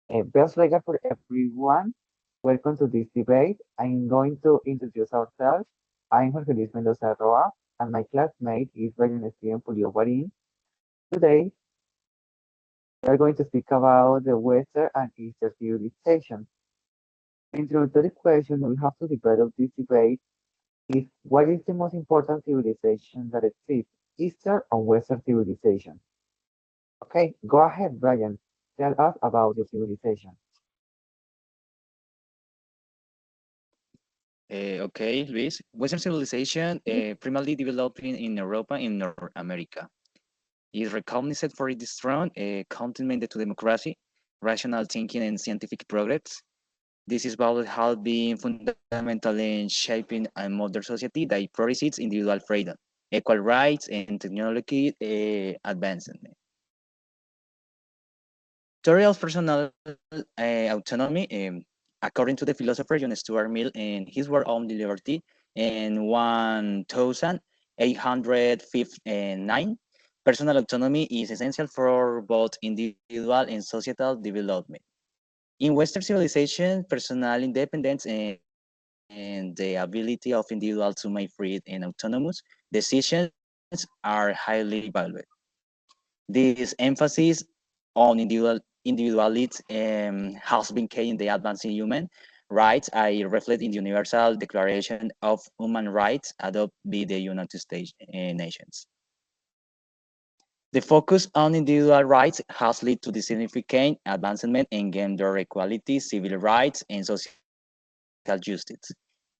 Best regard for everyone. Welcome to this debate. I'm going to introduce ourselves. I'm Jorge Luis Mendoza Roa, and my classmate is Brian Steven Julio Guarin. Today, we are going to speak about the Western and Eastern civilization. Introductory question we have to develop this debate is what is the most important civilization that exists, Eastern or Western civilization? Okay, go ahead, Brian. Tell us about your civilization. Okay, Luis. Western civilization, primarily developing in Europe and North America, is recognized for its strong commitment to democracy, rational thinking, and scientific progress. This is about how being fundamental in shaping a modern society that prioritizes individual freedom, equal rights, and technology advancement. Theory of personal autonomy, according to the philosopher John Stuart Mill in his work on the liberty in 1859, personal autonomy is essential for both individual and societal development. In Western civilization, personal independence and the ability of individuals to make free and autonomous decisions are highly valued. This emphasis on individuality has been key in the advancing human rights. I reflect in the Universal Declaration of Human Rights adopted by the United States nations. The focus on individual rights has led to the significant advancement in gender equality, civil rights, and social justice.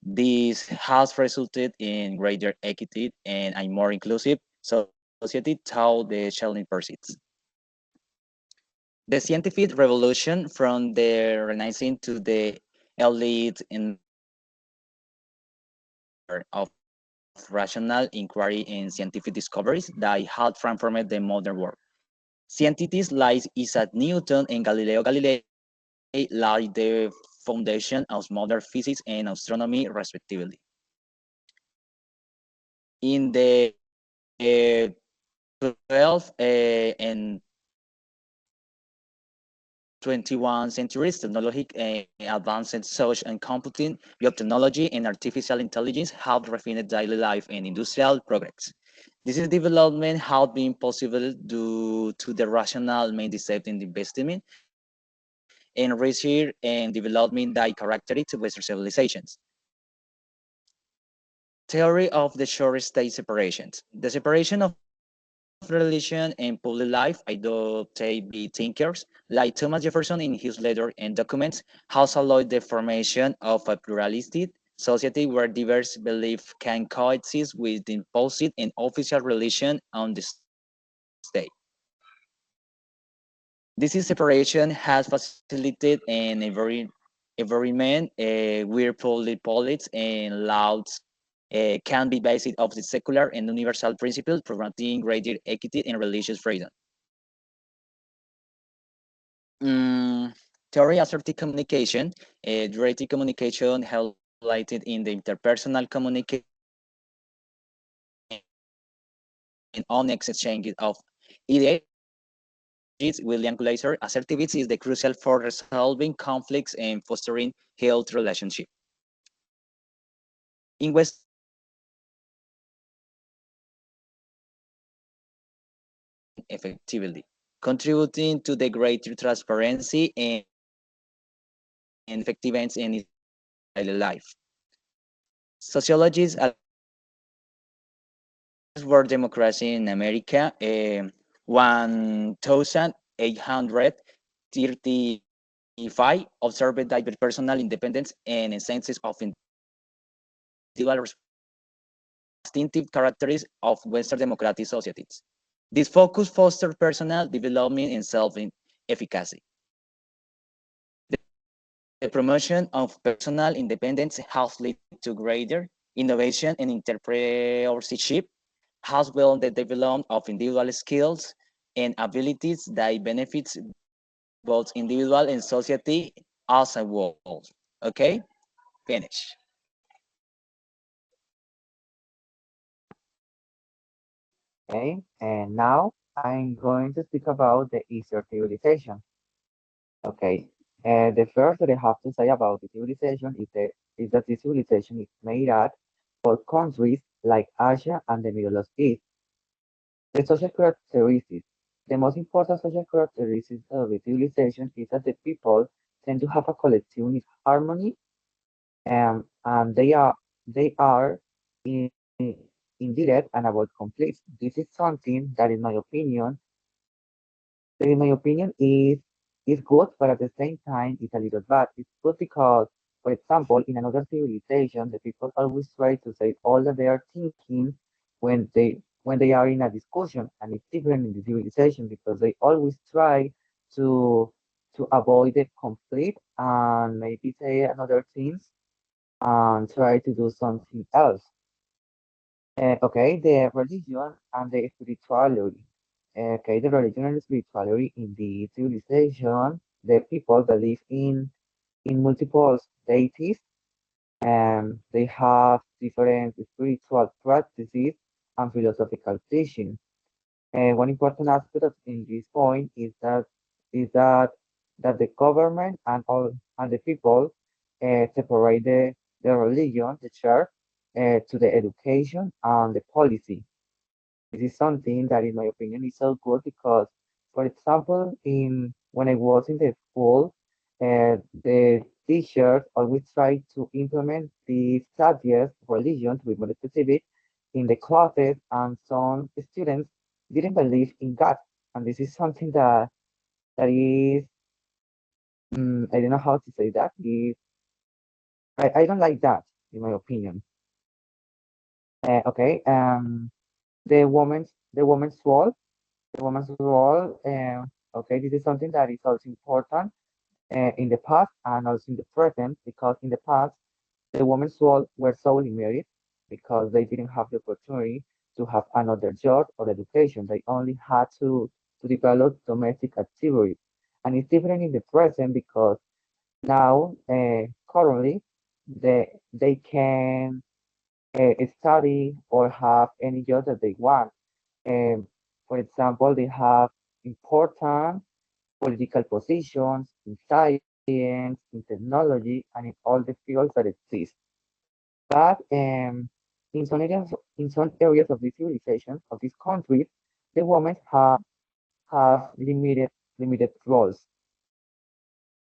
This has resulted in greater equity and a more inclusive society through the challenge pursuits. The scientific revolution from the Renaissance to the elite enlightenment of rational inquiry and scientific discoveries that had transformed the modern world. Scientists like Isaac Newton and Galileo Galilei laid the foundation of modern physics and astronomy, respectively. In the 12th and 21 centuries, technological advances such as computing, biotechnology, and artificial intelligence have refined daily life and industrial progress. This is development has been possible due to the rational mindset and investment in research and development that characterize Western civilizations. Theory of the short state separations. The separation of religion and public life adopted by thinkers like Thomas Jefferson in his letters and documents has allowed the formation of a pluralistic society where diverse beliefs can coexist with the imposed and official religion on the state. This separation has facilitated an environment where public policies and laws can be based off the secular and universal principles, promoting greater equity and religious freedom. Theory assertive communication, direct communication highlighted in the interpersonal communication and honest exchange of ideas. William Glasser, assertivism is the crucial for resolving conflicts and fostering health relationship. In Western civilization, effectively, contributing to the greater transparency and effectiveness in its daily life. Sociologists were democracy in America 1835 observed diverse personal independence and senses of individual distinctive characteristics of Western democratic societies. This focus fosters personal development and self-efficacy. The promotion of personal independence has led to greater innovation and entrepreneurship, as well as the development of individual skills and abilities that benefits both individual and society as a whole. Okay, finish. Okay, and now I'm going to speak about the Eastern civilization. Okay, The first that I have to say about the civilization is that this civilization is made up for countries like Asia and the Middle East. The social characteristics. The most important social characteristics of the civilization is that the people tend to have a collective harmony, and they are in, indirect and avoid conflicts. This is something that, in my opinion, is good, but at the same time, it's a little bad. It's good because, for example, in another civilization, the people always try to say all that they are thinking when they are in a discussion, and it's different in the civilization because they always try to to avoid the conflict and maybe say another things and try to do something else. Okay, the religion and the spirituality. Okay, the religion and spirituality in the civilization, the people believe in multiple deities, and they have different spiritual practices and philosophical teaching. And one important aspect in this point is that the government and the people separate the religion, the church, to the education and the policy. This is something that, in my opinion, is so good because, for example, in when I was in the school, the teachers always try to implement the subject religion, to be more specific, in the classes, and some students didn't believe in God, and this is something that is, I don't know how to say that. I don't like that, in my opinion. Okay, the woman's role. The woman's role, okay, this is something that is also important in the past and also in the present, because in the past, the women's role were solely married because they didn't have the opportunity to have another job or education. They only had to develop domestic activities. And it's different in the present because now, currently, they can study or have any job that they want. Um, for example, they have important political positions in science, in technology, and in all the fields that exist. But in some areas of the civilization of these countries, the women have limited roles.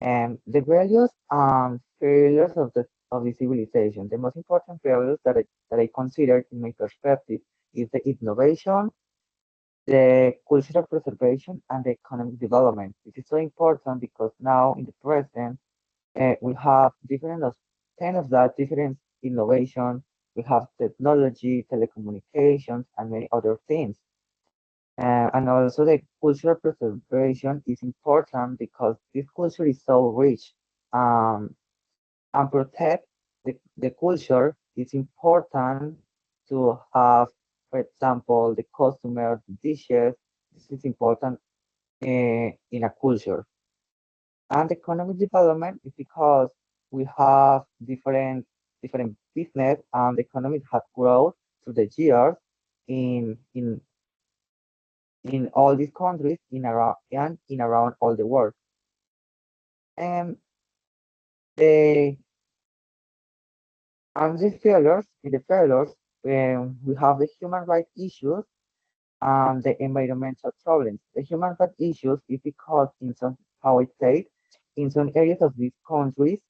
And the values and failures of the civilization. The most important values that I consider in my perspective is the innovation, the cultural preservation, and the economic development. This is so important because now in the present, we have different of 10 of that different innovation. We have technology, telecommunications, and many other things. And also the cultural preservation is important because this culture is so rich. Um, and protect the culture is important to have, for example, the customer, the dishes. This is important in a culture. And economic development is because we have different business, and the economy has grown through the years in in in all these countries in around all the world. And the in the failures, we have the human rights issues and the environmental problems. The human rights issues is because how I say, in some areas of these countries,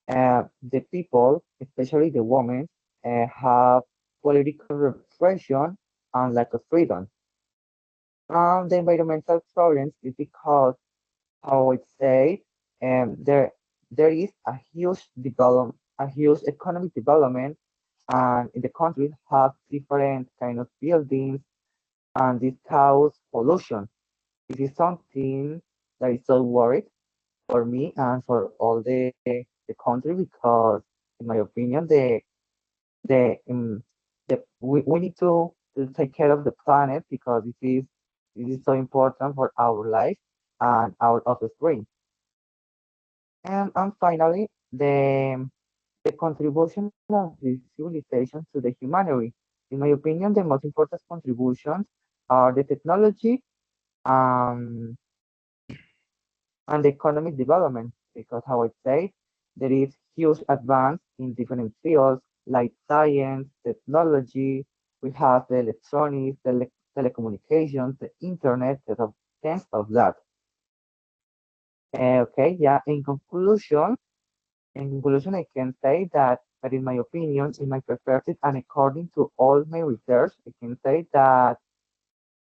the people, especially the women, have political repression and lack of freedom. The environmental problems is because, how I say, there is a huge economic development, and in the country have different kind of buildings, and this cause pollution. This is something that is so worried for me and for all the country because, in my opinion, the we need to take care of the planet because this is so important for our life and our offspring. And finally, the contribution of this civilization to the humanity. In my opinion, the most important contributions are the technology, um, and the economic development. because how I say, there is huge advance in different fields like science, technology. We have the electronics, telecommunications, the internet, there's a sense of that. Okay, yeah. In conclusion, I can say that in my opinion, in my perspective, and according to all my research, I can say that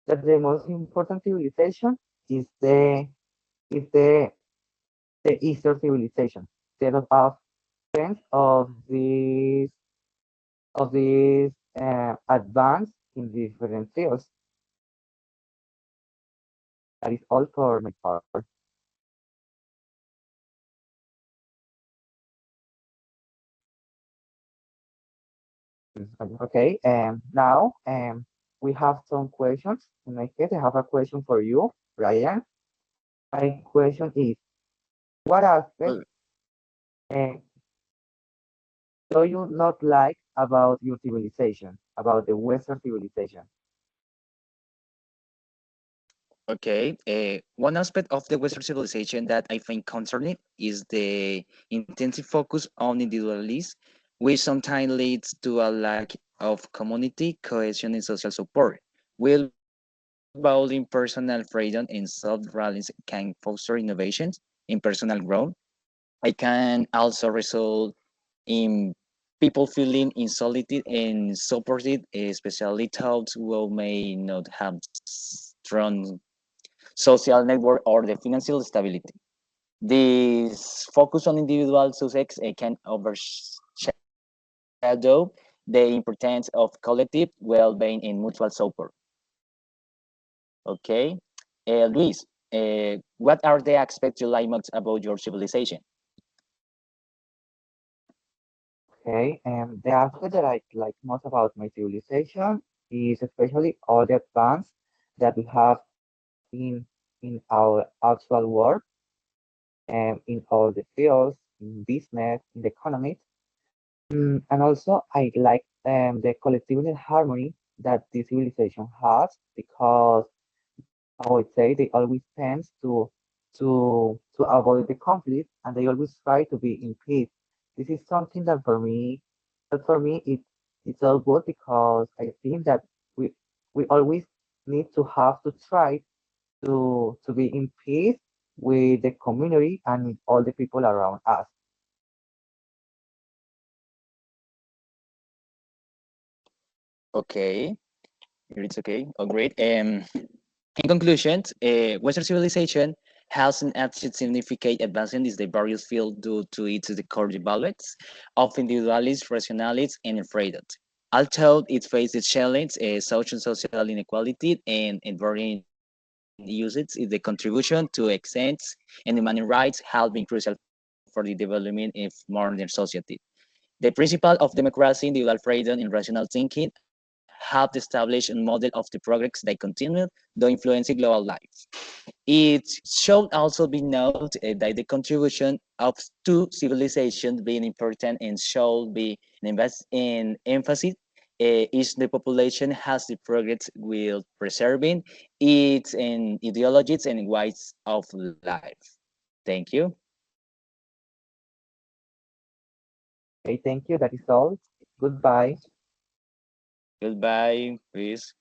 the most important civilization is the Eastern civilization. There are sense of this advance in different fields. That is all for my part. Okay, now we have some questions. In my case, I have a question for you, Brian. My question is, what aspect Well, uh, do you not like about your civilization, about the Western civilization? okay. One aspect of the Western civilization that I find concerning is the intensive focus on individualism, which sometimes leads to a lack of community cohesion and social support. While valuing personal freedom and self-reliance can foster innovations in personal growth, it can also result in people feeling insulated and supported, especially those who may not have strong social network or the financial stability. This focus on individual success can overshadow the importance of collective well-being and mutual support. Okay, Luis, what are the aspects you like most about your civilization? Okay, the aspect that I like most about my civilization is especially all the advance that we have in our actual world and in all the fields, in business, in the economy. And also, I like the collectivity harmony that this civilization has because I would say they always tend to avoid the conflict and they always try to be in peace. This is something that for me it's all good because I think that we we always need to have to try to be in peace with the community and with all the people around us. Okay, it's okay. Oh, great. In conclusion, Western civilization hasn't achieved significant advancement in the various fields due to its core values of individualism, rationalism, and freedom. Although it faces challenges, social inequality, and environmental usage, the contribution to exchange and human rights has been crucial for the development of modern society. The principle of democracy, individual freedom, and rational thinking helped establish a model of the progress that continued to influence global life. It should also be noted that the contribution of two civilizations being important and should be in emphasis is the population has the progress with preserving its and ideologies and ways of life. Thank you. Okay, thank you. That is all. Goodbye. Goodbye, please.